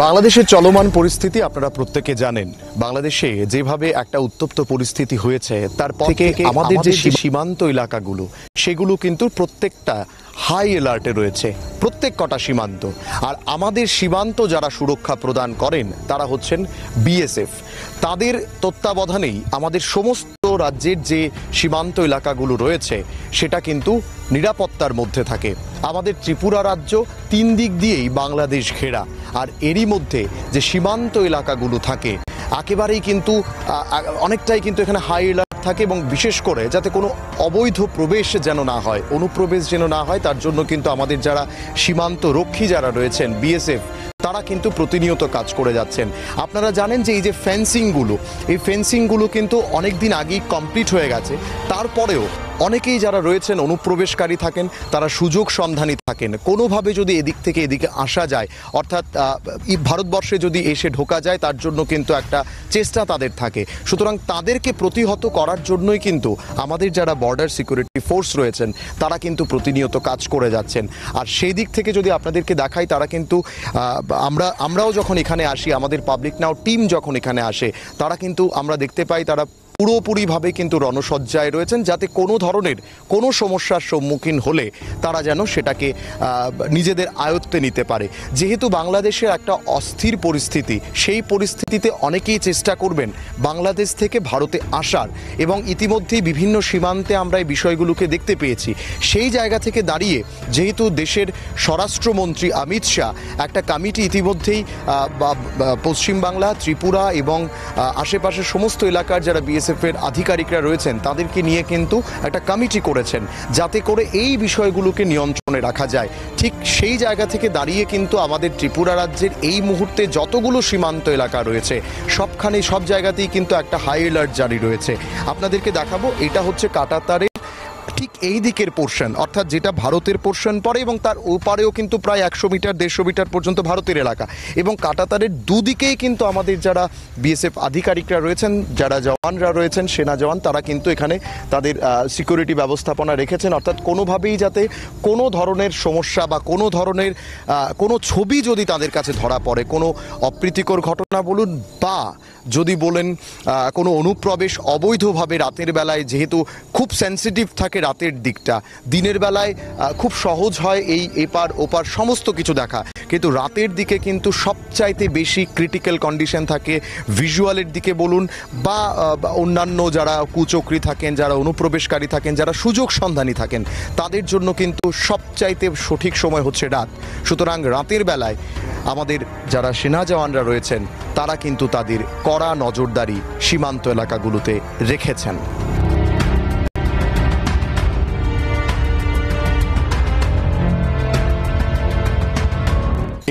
বাংলাদেশের চলমান পরিস্থিতি আপনারা প্রত্যেকে জানেন। বাংলাদেশে যেভাবে একটা উত্তপ্ত পরিস্থিতি হয়েছে তার থেকে আমাদের যে সীমান্ত এলাকাগুলো সেগুলো কিন্তু প্রত্যেকটা হাই অ্যালার্টে রয়েছে, প্রত্যেক কটা সীমান্ত। আর আমাদের সীমান্ত যারা সুরক্ষা প্রদান করেন তারা হচ্ছেন বিএসএফ। তাদের তত্ত্বাবধানেই আমাদের সমস্ত রাজ্যের যে সীমান্ত এলাকাগুলো রয়েছে সেটা কিন্তু নিরাপত্তার মধ্যে থাকে। আমাদের ত্রিপুরা রাজ্য 3 দিক দিয়েই বাংলাদেশ ঘেরা, আর এরই মধ্যে যে সীমান্ত এলাকাগুলো থাকে একেবারেই কিন্তু অনেকটাই কিন্তু এখানে হাই অ্যালার্ট থাকে, এবং বিশেষ করে যাতে কোনো অবৈধ প্রবেশ যেন না হয়, অনুপ্রবেশ যেন না হয়, তার জন্য কিন্তু আমাদের যারা সীমান্ত রক্ষী যারা রয়েছেন বিএসএফ তারা কিন্তু প্রতিনিয়ত কাজ করে যাচ্ছেন। আপনারা জানেন যে এই যে ফেন্সিংগুলো কিন্তু অনেক দিন আগেই কমপ্লিট হয়ে গেছে। তারপরেও অনেকেই যারা রয়েছেন অনুপ্রবেশকারী থাকেন, তারা সুযোগ সন্ধানী থাকেন। কোনোভাবে যদি এদিক থেকে এদিকে আসা যায়, অর্থাৎ ভারতবর্ষে যদি এসে ঢোকা যায়, তার জন্য কিন্তু একটা চেষ্টা তাদের থাকে। সুতরাং তাদেরকে প্রতিহত করার জন্যই কিন্তু আমাদের যারা বর্ডার সিকিউরিটি ফোর্স রয়েছেন তারা কিন্তু প্রতিনিয়ত কাজ করে যাচ্ছেন। আর সেই দিক থেকে যদি আপনাদেরকে দেখাই, তারা কিন্তু আমরাও যখন এখানে আসি, আমাদের পাবলিক নাও টিম যখন এখানে আসে, তারা কিন্তু আমরা দেখতে পাই তারা পুরোপুরিভাবে কিন্তু রণসজ্জায় রয়েছেন, যাতে কোনো ধরনের কোনো সমস্যার সম্মুখীন হলে তারা যেন সেটাকে নিজেদের আয়ত্তে নিতে পারে। যেহেতু বাংলাদেশের একটা অস্থির পরিস্থিতি, সেই পরিস্থিতিতে অনেকেই চেষ্টা করবেন বাংলাদেশ থেকে ভারতে আসার, এবং ইতিমধ্যেই বিভিন্ন সীমান্তে আমরা এই বিষয়গুলোকে দেখতে পেয়েছি। সেই জায়গা থেকে দাঁড়িয়ে যেহেতু দেশের স্বরাষ্ট্রমন্ত্রী অমিত শাহ একটা কমিটি ইতিমধ্যেই পশ্চিমবাংলা, ত্রিপুরা এবং আশেপাশের সমস্ত এলাকার যারা বিএসএফ এর আধিকারিকরা রয়েছেন তাদেরকে নিয়ে কিন্তু একটা কমিটি করেছেন, যাতে করে এই বিষয়গুলোকে নিয়ন্ত্রণে রাখা যায়। ঠিক সেই জায়গা থেকে দাঁড়িয়ে কিন্তু আমাদের ত্রিপুরা রাজ্যের এই মুহূর্তে যতগুলো সীমান্ত এলাকা রয়েছে সব জায়গাতেই কিন্তু একটা হাই অ্যালার্ট জারি রয়েছে। আপনাদেরকে দেখাবো, এটা হচ্ছে কাটাতারের ঠিক এই দিকের পোর্শন, অর্থাৎ যেটা ভারতের পোর্শন পড়ে, এবং তার ওপারেও কিন্তু প্রায় 100 মিটার 150 মিটার পর্যন্ত ভারতের এলাকা। এবং কাটাতারের দুদিকেই কিন্তু আমাদের যারা বিএসএফ আধিকারিকরা রয়েছেন, যারা জওয়ানরা রয়েছেন, সেনা জওয়ান, তারা কিন্তু এখানে তাদের সিকিউরিটি ব্যবস্থাপনা রেখেছেন। অর্থাৎ কোনোভাবেই যাতে কোনো ধরনের সমস্যা বা কোনো ধরনের কোনো ছবি যদি তাদের কাছে ধরা পড়ে, কোনো অপ্রীতিকর ঘটনা বলুন বা যদি বলেন কোনো অনুপ্রবেশ অবৈধভাবে রাতের বেলায়, যেহেতু খুব সেন্সিটিভ থাকে রাতের দিকটা, দিনের বেলায় খুব সহজ হয় এই এপার ওপার সমস্ত কিছু দেখা, কিন্তু রাতের দিকে কিন্তু সবচাইতে বেশি ক্রিটিক্যাল কন্ডিশন থাকে। ভিজুয়ালের দিকে বলুন বা অন্যান্য যারা কুচক্রী থাকেন, যারা অনুপ্রবেশকারী থাকেন, যারা সুযোগ সন্ধানী থাকেন, তাদের জন্য কিন্তু সবচাইতে সঠিক সময় হচ্ছে রাত। সুতরাং রাতের বেলায় আমাদের যারা সেনা জওয়ানরা রয়েছেন তারা কিন্তু তাদের কড়া নজরদারি সীমান্ত এলাকাগুলোতে রেখেছেন।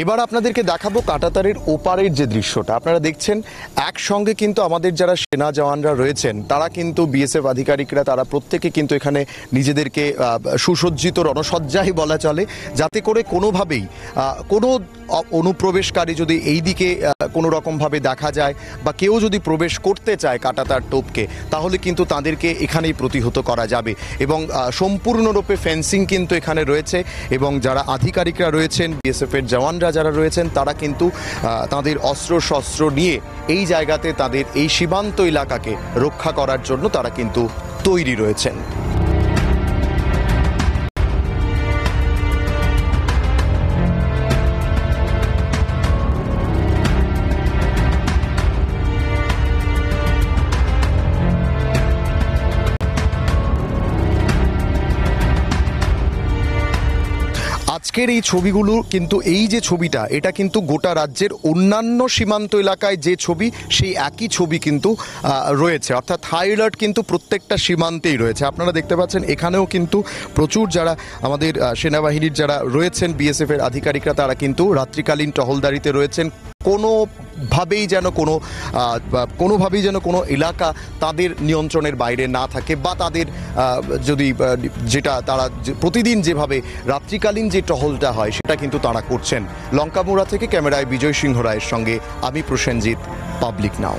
এবার আপনাদেরকে দেখাবো কাটাতারের ওপারের যে দৃশ্যটা আপনারা দেখছেন। একসঙ্গে কিন্তু আমাদের যারা সেনা জওয়ানরা রয়েছেন তারা কিন্তু বিএসএফ আধিকারিকরা তারা প্রত্যেকে কিন্তু এখানে নিজেদেরকে সুসজ্জিত রণসজ্জাই বলা চলে, যাতে করে কোনোভাবেই কোনো অনুপ্রবেশকারী যদি এই দিকে কোনো রকমভাবে দেখা যায় বা কেউ যদি প্রবেশ করতে চায় কাটাতার টোপকে, তাহলে কিন্তু তাদেরকে এখানেই প্রতিহত করা যাবে। এবং সম্পূর্ণরূপে ফেন্সিং কিন্তু এখানে রয়েছে, এবং যারা আধিকারিকরা রয়েছেন বিএসএফ এর জওয়ানরা যারা রয়েছেন তারা কিন্তু তাদের অস্ত্র শস্ত্র নিয়ে এই জায়গাতে তাদের এই সীমান্ত এলাকাকে রক্ষা করার জন্য তারা কিন্তু তৈরি রয়েছেন। আজকের এই ছবিগুলো কিন্তু এই যে ছবিটা, এটা কিন্তু গোটা রাজ্যের অন্যান্য সীমান্ত এলাকায় যে ছবি সেই একই ছবি কিন্তু রয়েছে, অর্থাৎ হাই অ্যালার্ট কিন্তু প্রত্যেকটা সীমান্তেই রয়েছে। আপনারা দেখতে পাচ্ছেন এখানেও কিন্তু প্রচুর যারা আমাদের সেনাবাহিনীর যারা রয়েছেন বিএসএফ এর আধিকারিকরা তারা কিন্তু রাত্রিকালীন টহলদারিতে রয়েছেন। কোনোভাবেই যেন কোনো এলাকা তাদের নিয়ন্ত্রণের বাইরে না থাকে, বা তাদের যদি যেটা তারা প্রতিদিন যেভাবে রাত্রিকালীন যে টহলটা হয় সেটা কিন্তু তারা করছেন। লঙ্কামুড়া থেকে ক্যামেরায় বিজয় সিংহ রায়ের সঙ্গে আমি প্রসেনজিৎ, পাবলিক নাও।